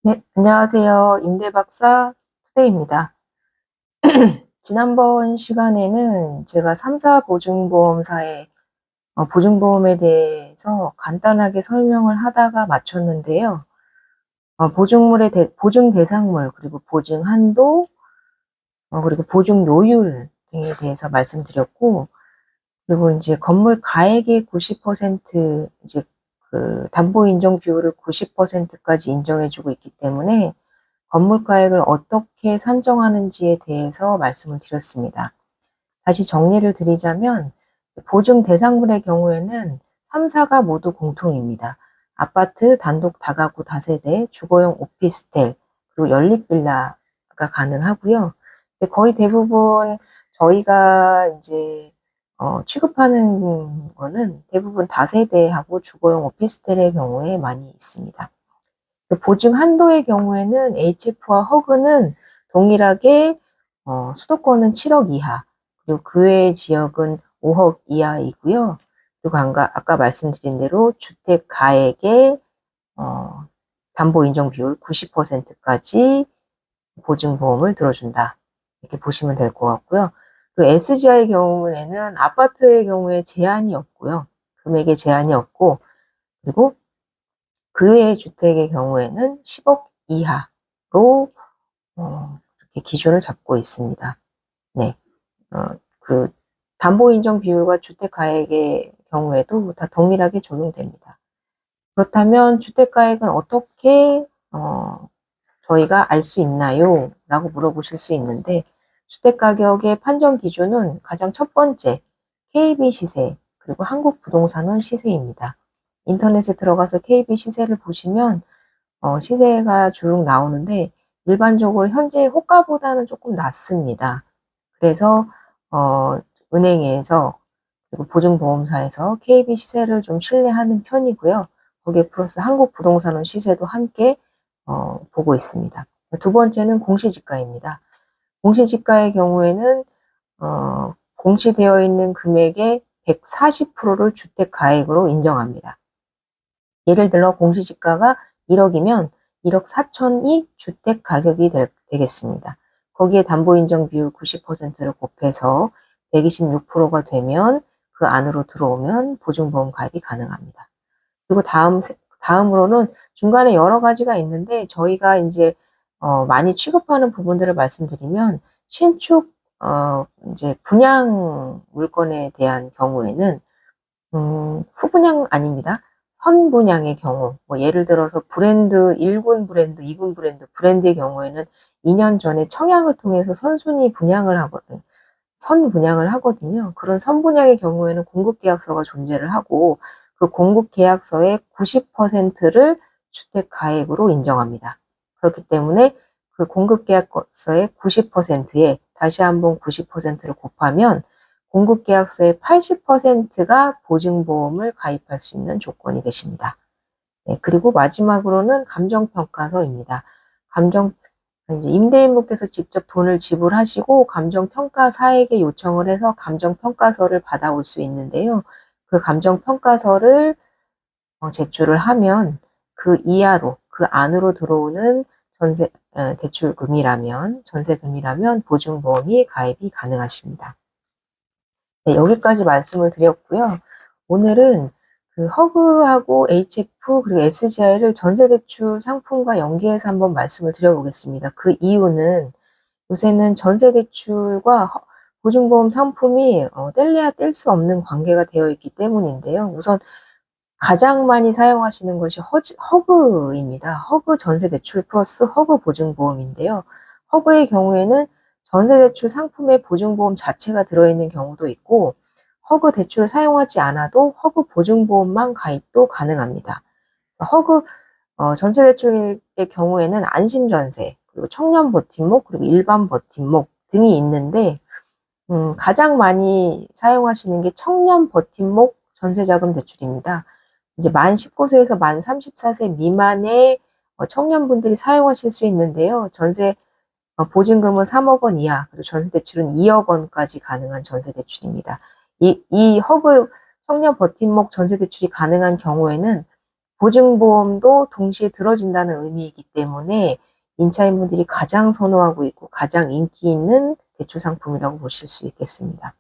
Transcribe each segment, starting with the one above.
네, 안녕하세요. 임대박사 투데이입니다. 지난번 시간에는 제가 3사 보증보험사의 보증보험에 대해서 간단하게 설명을 하다가 마쳤는데요. 보증 대상물, 그리고 보증 한도, 그리고 보증 요율 등에 대해서 말씀드렸고, 그리고 이제 건물 가액의 90% 이제 그 담보 인정 비율을 90%까지 인정해주고 있기 때문에 건물가액을 어떻게 산정하는지에 대해서 말씀을 드렸습니다. 다시 정리를 드리자면 보증 대상물의 경우에는 3사가 모두 공통입니다. 아파트, 단독 다가구 다세대, 주거용 오피스텔, 그리고 연립빌라가 가능하고요. 거의 대부분 저희가 이제 취급하는 거는 대부분 다세대하고 주거용 오피스텔의 경우에 많이 있습니다. 보증 한도의 경우에는 HF와 허그는 동일하게 수도권은 7억 이하, 그리고 그 외의 지역은 5억 이하이고요. 그리고 아까 말씀드린 대로 주택 가액의 담보 인정 비율 90%까지 보증보험을 들어준다. 이렇게 보시면 될 것 같고요. 그리고 SGI의 경우에는 아파트의 경우에 제한이 없고요. 금액에 제한이 없고, 그리고 그 외의 주택의 경우에는 10억 이하로 이렇게 기준을 잡고 있습니다. 네, 그 담보 인정 비율과 주택 가액의 경우에도 다 동일하게 적용됩니다. 그렇다면 주택 가액은 어떻게 저희가 알 수 있나요? 라고 물어보실 수 있는데, 주택 가격의 판정 기준은 가장 첫 번째 KB 시세, 그리고 한국부동산원 시세입니다. 인터넷에 들어가서 KB 시세를 보시면 시세가 쭉 나오는데 일반적으로 현재 호가보다는 조금 낮습니다. 그래서 은행에서 그리고 보증보험사에서 KB 시세를 좀 신뢰하는 편이고요. 거기에 플러스 한국부동산원 시세도 함께 보고 있습니다. 두 번째는 공시지가입니다. 공시지가의 경우에는 공시되어 있는 금액의 140%를 주택가액으로 인정합니다. 예를 들어 공시지가가 1억이면 1억 4천이 주택 가격이 되겠습니다. 거기에 담보인정 비율 90%를 곱해서 126%가 되면 그 안으로 들어오면 보증보험 가입이 가능합니다. 그리고 다음으로는 중간에 여러 가지가 있는데 저희가 이제 많이 취급하는 부분들을 말씀드리면 신축 이제 분양 물건에 대한 경우에는 후분양 아닙니다. 선분양의 경우, 뭐 예를 들어서 브랜드, 1군 브랜드, 2군 브랜드의 경우에는 2년 전에 청약을 통해서 선분양을 하거든요. 그런 선분양의 경우에는 공급계약서가 존재를 하고 그 공급계약서의 90%를 주택가액으로 인정합니다. 그렇기 때문에 그 공급계약서의 90%에 다시 한번 90%를 곱하면 공급계약서의 80%가 보증보험을 가입할 수 있는 조건이 되십니다. 네, 그리고 마지막으로는 감정평가서입니다. 이제 임대인분께서 직접 돈을 지불하시고 감정평가사에게 요청을 해서 감정평가서를 받아올 수 있는데요. 그 감정평가서를 제출을 하면 그 이하로, 그 안으로 들어오는 전세금이라면 보증보험이 가입이 가능하십니다. 네, 여기까지 말씀을 드렸고요. 오늘은 그 허그하고 HF 그리고 SGI를 전세대출 상품과 연계해서 한번 말씀을 드려보겠습니다. 그 이유는 요새는 전세대출과 보증보험 상품이 뗄래야 뗄 수 없는 관계가 되어 있기 때문인데요. 우선 가장 많이 사용하시는 것이 허그입니다. 허그 전세대출 플러스 허그 보증보험인데요. 허그의 경우에는 전세대출 상품에 보증보험 자체가 들어있는 경우도 있고 허그 대출을 사용하지 않아도 허그 보증보험만 가입도 가능합니다. 허그 전세대출의 경우에는 안심전세, 그리고 청년버팀목, 그리고 일반 버팀목 등이 있는데 가장 많이 사용하시는 게 청년버팀목 전세자금 대출입니다. 이제 만 19세에서 만 34세 미만의 청년분들이 사용하실 수 있는데요. 보증금은 3억 원 이하, 그리고 전세대출은 2억 원까지 가능한 전세대출입니다. 이 허그 청년 버팀목 전세대출이 가능한 경우에는 보증보험도 동시에 들어진다는 의미이기 때문에 임차인분들이 가장 선호하고 있고 가장 인기 있는 대출 상품이라고 보실 수 있겠습니다.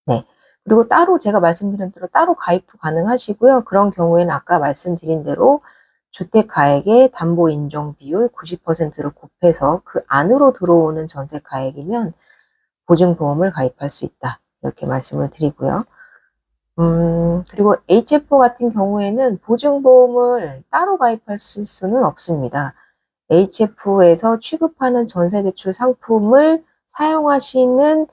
네. 그리고 따로 제가 말씀드린 대로 따로 가입도 가능하시고요. 그런 경우에는 아까 말씀드린 대로 주택가액의 담보 인정 비율 90%를 곱해서 그 안으로 들어오는 전세 가액이면 보증보험을 가입할 수 있다. 이렇게 말씀을 드리고요. 그리고 HF 같은 경우에는 보증보험을 따로 가입할 수는 없습니다. HF에서 취급하는 전세대출 상품을 사용하시는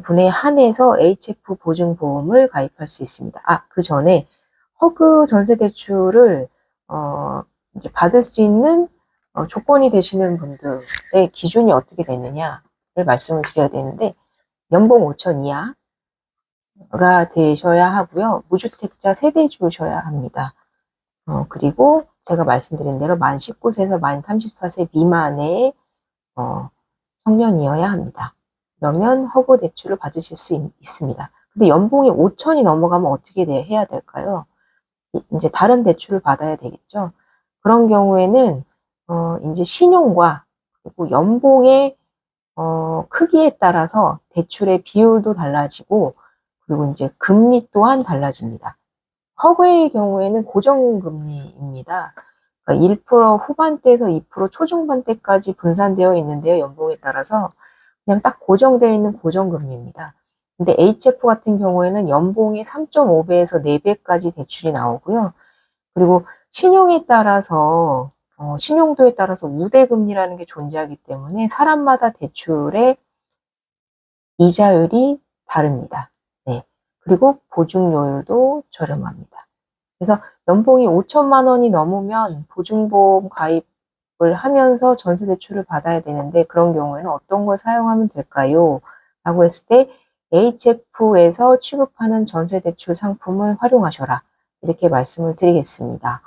분에 한해서 HF 보증보험을 가입할 수 있습니다. 그 전에 허그 전세대출을 이제 받을 수 있는 조건이 되시는 분들의 기준이 어떻게 되느냐를 말씀을 드려야 되는데 연봉 5천 이하가 되셔야 하고요. 무주택자 세대주셔야 합니다. 그리고 제가 말씀드린 대로 만 19세에서 만 34세 미만의 청년이어야 합니다. 그러면 허그 대출을 받으실 수 있습니다. 근데 연봉이 5천이 넘어가면 어떻게 해야 될까요? 이제 다른 대출을 받아야 되겠죠. 그런 경우에는 이제 신용과 그리고 연봉의 크기에 따라서 대출의 비율도 달라지고 그리고 이제 금리 또한 달라집니다. 허그의 경우에는 고정금리입니다. 그러니까 1% 후반대에서 2% 초중반대까지 분산되어 있는데요. 연봉에 따라서 그냥 딱 고정되어 있는 고정금리입니다. 근데 HF 같은 경우에는 연봉의 3.5배에서 4배까지 대출이 나오고요. 그리고 신용에 따라서 신용도에 따라서 우대금리라는 게 존재하기 때문에 사람마다 대출의 이자율이 다릅니다. 네. 그리고 보증료율도 저렴합니다. 그래서 연봉이 5천만 원이 넘으면 보증보험 가입을 하면서 전세대출을 받아야 되는데 그런 경우에는 어떤 걸 사용하면 될까요? 라고 했을 때 HF에서 취급하는 전세대출 상품을 활용하셔라. 이렇게 말씀을 드리겠습니다.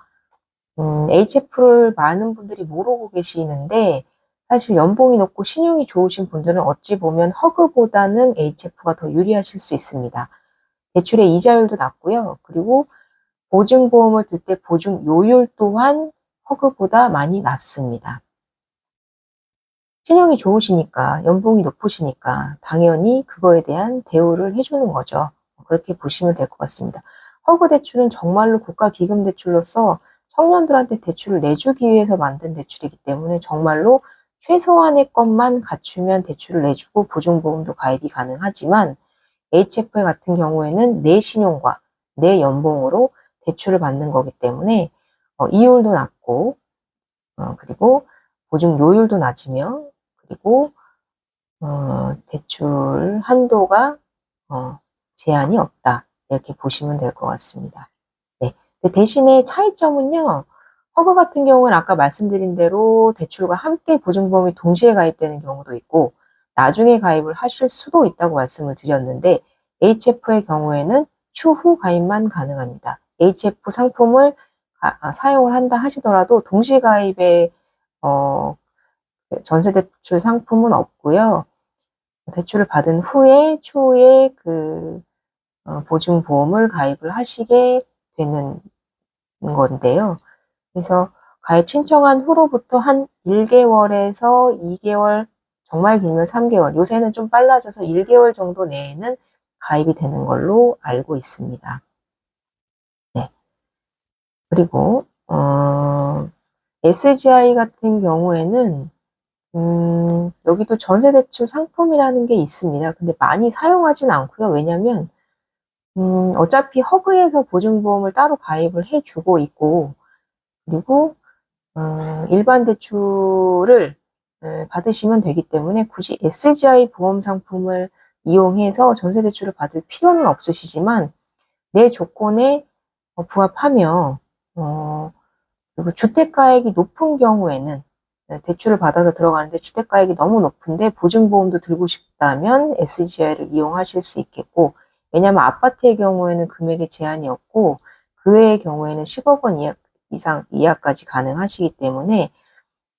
HF를 많은 분들이 모르고 계시는데 사실 연봉이 높고 신용이 좋으신 분들은 어찌 보면 허그보다는 HF가 더 유리하실 수 있습니다. 대출의 이자율도 낮고요. 그리고 보증보험을 들 때 보증요율 또한 허그보다 많이 낮습니다. 신용이 좋으시니까, 연봉이 높으시니까 당연히 그거에 대한 대우를 해주는 거죠. 그렇게 보시면 될 것 같습니다. 허그 대출은 정말로 국가기금대출로서 청년들한테 대출을 내주기 위해서 만든 대출이기 때문에 정말로 최소한의 것만 갖추면 대출을 내주고 보증보험도 가입이 가능하지만 HF 같은 경우에는 내 신용과 내 연봉으로 대출을 받는 거기 때문에 이율도 낮고 그리고 보증요율도 낮으며 그리고 대출 한도가 제한이 없다. 이렇게 보시면 될 것 같습니다. 네. 대신에 차이점은요. 허그 같은 경우는 아까 말씀드린 대로 대출과 함께 보증보험이 동시에 가입되는 경우도 있고 나중에 가입을 하실 수도 있다고 말씀을 드렸는데 HF의 경우에는 추후 가입만 가능합니다. HF 상품을 사용을 한다 하시더라도 동시 가입의 전세대출 상품은 없고요. 대출을 받은 후에 추후에 그 보증보험을 가입을 하시게 되는 건데요. 그래서 가입 신청한 후로부터 한 1개월에서 2개월, 정말 길면 3개월, 요새는 좀 빨라져서 1개월 정도 내에는 가입이 되는 걸로 알고 있습니다. 네. 그리고 SGI 같은 경우에는 여기도 전세대출 상품이라는 게 있습니다. 근데 많이 사용하진 않고요. 왜냐면 어차피 허그에서 보증보험을 따로 가입을 해주고 있고 그리고 일반 대출을 받으시면 되기 때문에 굳이 SGI 보험 상품을 이용해서 전세대출을 받을 필요는 없으시지만 내 조건에 부합하며 그리고 주택가액이 높은 경우에는 대출을 받아서 들어가는데 주택가액이 너무 높은데 보증보험도 들고 싶다면 SGI를 이용하실 수 있겠고 왜냐하면 아파트의 경우에는 금액의 제한이 없고 그 외의 경우에는 10억 원 이하까지 가능하시기 때문에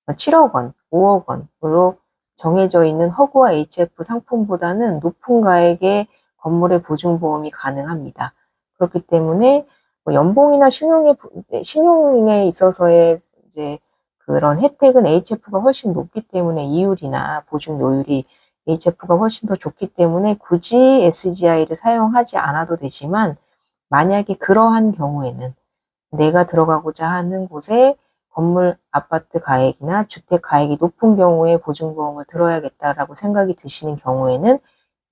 7억 원, 5억 원으로 정해져 있는 허그와 HF 상품보다는 높은 가액의 건물의 보증보험이 가능합니다. 그렇기 때문에 뭐 연봉이나 신용에 있어서의 이제 그런 혜택은 HF가 훨씬 높기 때문에 이율이나 보증 요율이 HF가 훨씬 더 좋기 때문에 굳이 SGI를 사용하지 않아도 되지만 만약에 그러한 경우에는 내가 들어가고자 하는 곳에 건물 아파트 가액이나 주택 가액이 높은 경우에 보증보험을 들어야겠다라고 생각이 드시는 경우에는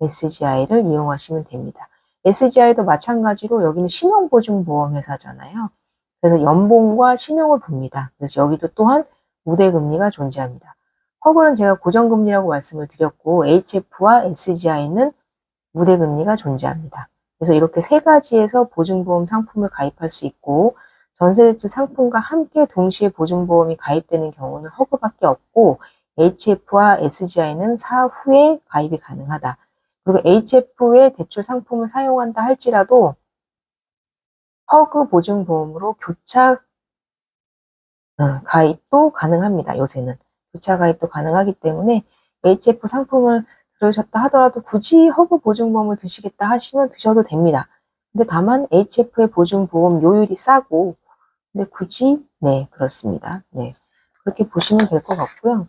SGI를 이용하시면 됩니다. SGI도 마찬가지로 여기는 신용보증보험 회사잖아요. 그래서 연봉과 신용을 봅니다. 그래서 여기도 또한 우대금리가 존재합니다. 허그는 제가 고정금리라고 말씀을 드렸고 HF와 SGI는 우대금리가 존재합니다. 그래서 이렇게 세 가지에서 보증보험 상품을 가입할 수 있고 전세대출 상품과 함께 동시에 보증보험이 가입되는 경우는 허그밖에 없고 HF와 SGI는 사후에 가입이 가능하다. 그리고 HF의 대출 상품을 사용한다 할지라도 허그 보증보험으로 교차 가입도 가능합니다. 요새는 교차 가입도 가능하기 때문에 HF 상품을 들으셨다 하더라도 굳이 허그 보증보험을 드시겠다 하시면 드셔도 됩니다. 근데 다만 HF의 보증보험 요율이 싸고 근데 굳이 네 그렇습니다. 네 그렇게 보시면 될 것 같고요.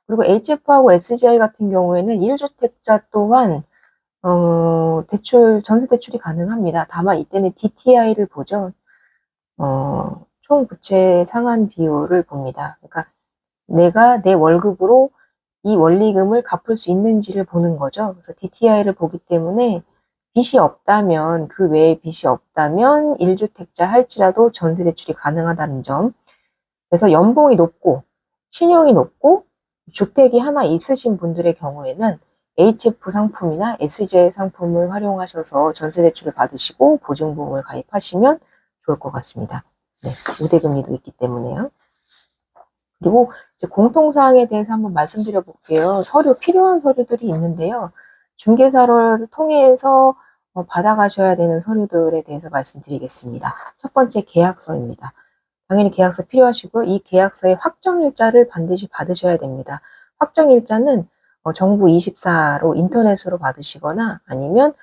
그리고 HF하고 SGI 같은 경우에는 1주택자 또한 전세 대출이 가능합니다. 다만 이때는 DTI를 보죠. 총 부채 상환 비율을 봅니다. 그러니까 내가 내 월급으로 이 원리금을 갚을 수 있는지를 보는 거죠. 그래서 DTI를 보기 때문에 빚이 없다면 그 외에 빚이 없다면 1주택자 할지라도 전세 대출이 가능하다는 점. 그래서 연봉이 높고 신용이 높고 주택이 하나 있으신 분들의 경우에는 HF 상품이나 SJ 상품을 활용하셔서 전세 대출을 받으시고 보증보험을 가입하시면 좋을 것 같습니다. 네, 우대금리도 있기 때문에요. 그리고 이제 공통사항에 대해서 한번 말씀드려 볼게요. 필요한 서류들이 있는데요. 중개사를 통해서 받아가셔야 되는 서류들에 대해서 말씀드리겠습니다. 첫 번째 계약서입니다. 당연히 계약서 필요하시고요. 이 계약서의 확정일자를 반드시 받으셔야 됩니다. 확정일자는 정부24로 인터넷으로 받으시거나 아니면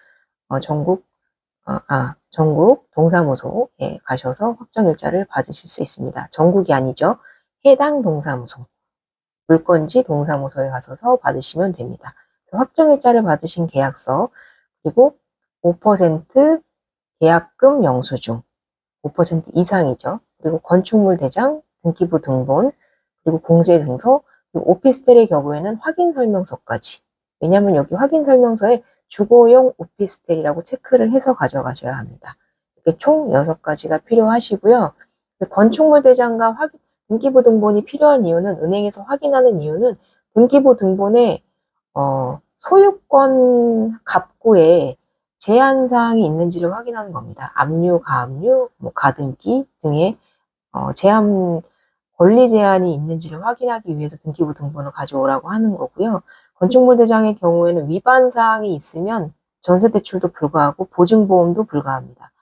전국 동사무소에 가셔서 확정일자를 받으실 수 있습니다. 전국이 아니죠. 해당 동사무소, 물건지 동사무소에 가셔서 받으시면 됩니다. 확정일자를 받으신 계약서, 그리고 5% 계약금 영수증, 5% 이상이죠. 그리고 건축물 대장, 등기부 등본, 그리고 공제증서, 그리고 오피스텔의 경우에는 확인설명서까지. 왜냐하면 여기 확인설명서에 주거용 오피스텔이라고 체크를 해서 가져가셔야 합니다. 이렇게 총 6가지가 필요하시고요. 건축물 대장과 등기부 등본이 필요한 이유는 은행에서 확인하는 이유는 등기부 등본에 소유권 갑구에 제한 사항이 있는지를 확인하는 겁니다. 압류, 가압류, 가등기 등의 권리 제한이 있는지를 확인하기 위해서 등기부 등본을 가져오라고 하는 거고요. 건축물 대장의 경우에는 위반 사항이 있으면 전세 대출도 불가하고 보증보험도 불가합니다.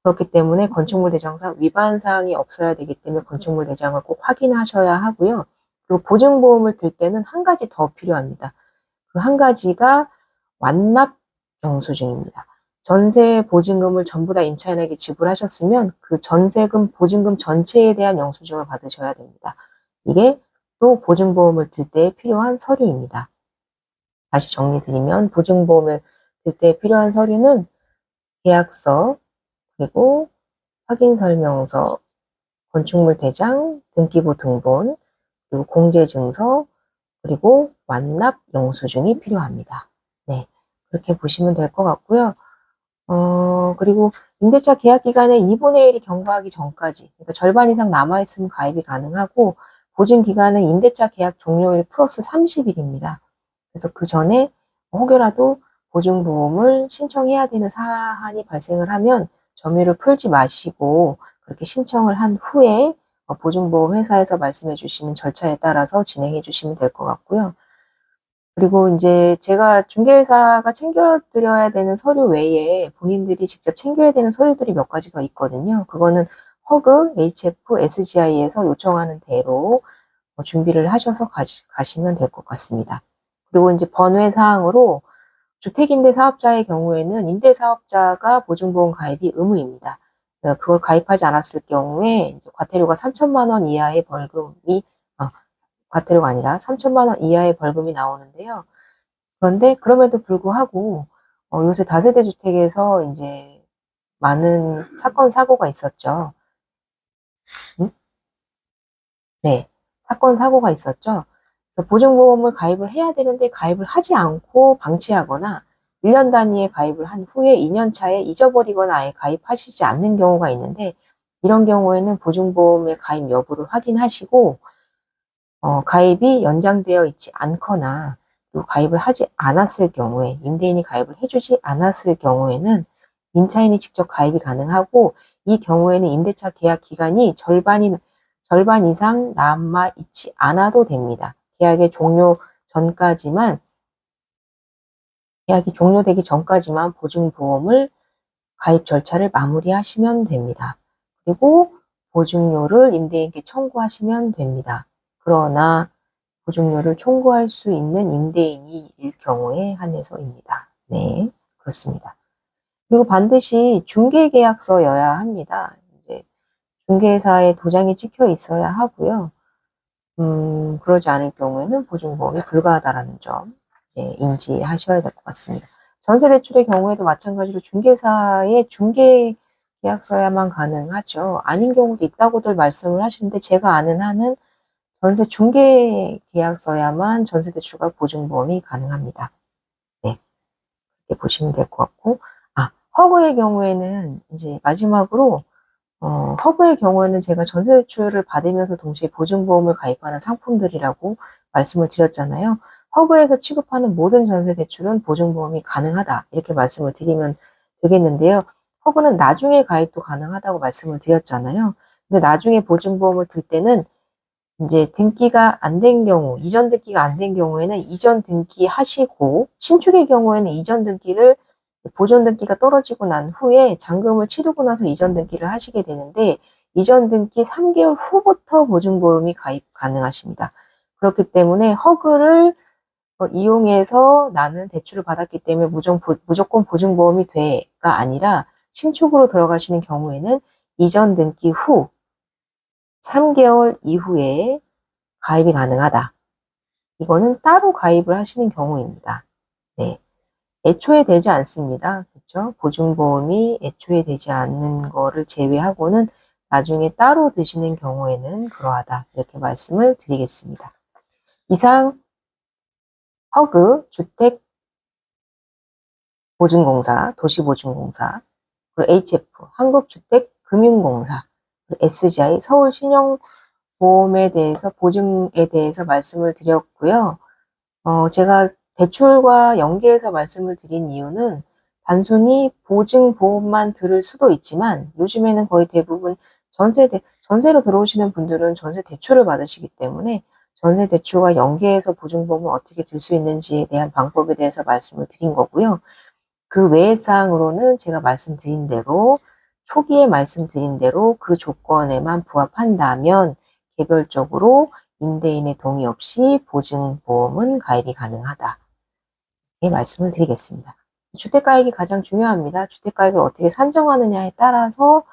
그렇기 때문에 건축물 대장상 위반 사항이 없어야 되기 때문에 건축물 대장을 꼭 확인하셔야 하고요. 그리고 보증보험을 들 때는 한 가지 더 필요합니다. 그 한 가지가 완납 영수증입니다. 전세 보증금을 전부 다 임차인에게 지불하셨으면 그 전세금, 보증금 전체에 대한 영수증을 받으셔야 됩니다. 이게 또 보증보험을 들 때 필요한 서류입니다. 다시 정리드리면 보증보험을 들 때 필요한 서류는 계약서, 그리고 확인설명서, 건축물 대장, 등기부 등본, 그리고 공제증서, 그리고 완납 영수증이 필요합니다. 네, 그렇게 보시면 될 것 같고요. 그리고 임대차 계약 기간에 2분의 1이 경과하기 전까지, 그러니까 절반 이상 남아있으면 가입이 가능하고, 보증 기간은 임대차 계약 종료일 플러스 30일입니다. 그래서 그 전에 혹여라도 보증보험을 신청해야 되는 사안이 발생을 하면 점유를 풀지 마시고 그렇게 신청을 한 후에 보증보험 회사에서 말씀해 주시는 절차에 따라서 진행해 주시면 될 것 같고요. 그리고 이제 제가 중개사가 챙겨드려야 되는 서류 외에 본인들이 직접 챙겨야 되는 서류들이 몇 가지 더 있거든요. 그거는 허그, HF, SGI에서 요청하는 대로 준비를 하셔서 가시면 될 것 같습니다. 그리고 이제 번외 사항으로 주택임대사업자의 경우에는 임대사업자가 보증보험 가입이 의무입니다. 그걸 가입하지 않았을 경우에 이제 과태료가 3천만 원 이하의 벌금이 과태료가 아니라 3천만 원 이하의 벌금이 나오는데요. 그런데 그럼에도 불구하고 요새 다세대 주택에서 이제 많은 사건 사고가 있었죠. 네, 사건 사고가 있었죠. 그래서 보증보험을 가입을 해야 되는데 가입을 하지 않고 방치하거나 1년 단위에 가입을 한 후에 2년 차에 잊어버리거나 아예 가입하시지 않는 경우가 있는데 이런 경우에는 보증보험의 가입 여부를 확인하시고 가입이 연장되어 있지 않거나 또 가입을 하지 않았을 경우에 임대인이 가입을 해주지 않았을 경우에는 임차인이 직접 가입이 가능하고 이 경우에는 임대차 계약 기간이 절반 이상 남아 있지 않아도 됩니다. 계약이 종료되기 전까지만 보증보험을 가입 절차를 마무리하시면 됩니다. 그리고 보증료를 임대인께 청구하시면 됩니다. 그러나 보증료를 청구할 수 있는 임대인일 경우에 한해서입니다. 네, 그렇습니다. 그리고 반드시 중개계약서여야 합니다. 이제 중개사의 도장이 찍혀 있어야 하고요. 그러지 않을 경우에는 보증보험이 불가하다라는 점 인지하셔야 될 것 같습니다. 전세대출의 경우에도 마찬가지로 중개사의 중개계약서야만 가능하죠. 아닌 경우도 있다고들 말씀을 하시는데 제가 아는 한은 전세 중개계약서야만 전세대출과 보증보험이 가능합니다. 네, 이렇게 보시면 될 것 같고, 허그의 경우에는 이제 마지막으로 허그의 경우에는 제가 전세대출을 받으면서 동시에 보증보험을 가입하는 상품들이라고 말씀을 드렸잖아요. 허그에서 취급하는 모든 전세대출은 보증보험이 가능하다 이렇게 말씀을 드리면 되겠는데요. 허그는 나중에 가입도 가능하다고 말씀을 드렸잖아요. 근데 나중에 보증보험을 들 때는 이제 등기가 안 된 경우, 이전 등기가 안 된 경우에는 이전 등기 하시고 신축의 경우에는 이전 등기를 보존 등기가 떨어지고 난 후에 잔금을 치르고 나서 이전 등기를 하시게 되는데 이전 등기 3개월 후부터 보증보험이 가입 가능하십니다. 그렇기 때문에 허그를 이용해서 나는 대출을 받았기 때문에 무조건 보증보험이 돼가 아니라 신축으로 들어가시는 경우에는 이전 등기 후 3개월 이후에 가입이 가능하다. 이거는 따로 가입을 하시는 경우입니다. 네. 애초에 되지 않습니다. 그렇죠? 보증보험이 애초에 되지 않는 거를 제외하고는 나중에 따로 드시는 경우에는 그러하다. 이렇게 말씀을 드리겠습니다. 이상 허그, 주택보증공사, 도시보증공사, 그리고 HF, 한국주택금융공사, 그리고 SGI, 서울신용보험에 대해서, 보증에 대해서 말씀을 드렸고요. 제가 대출과 연계해서 말씀을 드린 이유는 단순히 보증보험만 들을 수도 있지만 요즘에는 거의 대부분 전세로 들어오시는 분들은 전세 대출을 받으시기 때문에 전세 대출과 연계해서 보증보험을 어떻게 들 수 있는지에 대한 방법에 대해서 말씀을 드린 거고요. 그 외의 사항으로는 제가 말씀드린 대로 초기에 말씀드린 대로 그 조건에만 부합한다면 개별적으로 임대인의 동의 없이 보증보험은 가입이 가능하다. 이렇게 말씀을 드리겠습니다. 주택가액이 가장 중요합니다. 주택가액을 어떻게 산정하느냐에 따라서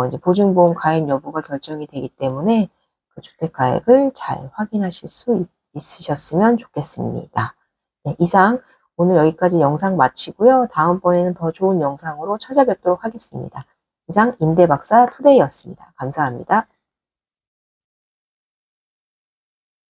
이제 보증보험 가입 여부가 결정이 되기 때문에 그 주택가액을 잘 확인하실 수 있으셨으면 좋겠습니다. 네, 이상 오늘 여기까지 영상 마치고요. 다음번에는 더 좋은 영상으로 찾아뵙도록 하겠습니다. 이상 임대박사 투데이였습니다. 감사합니다.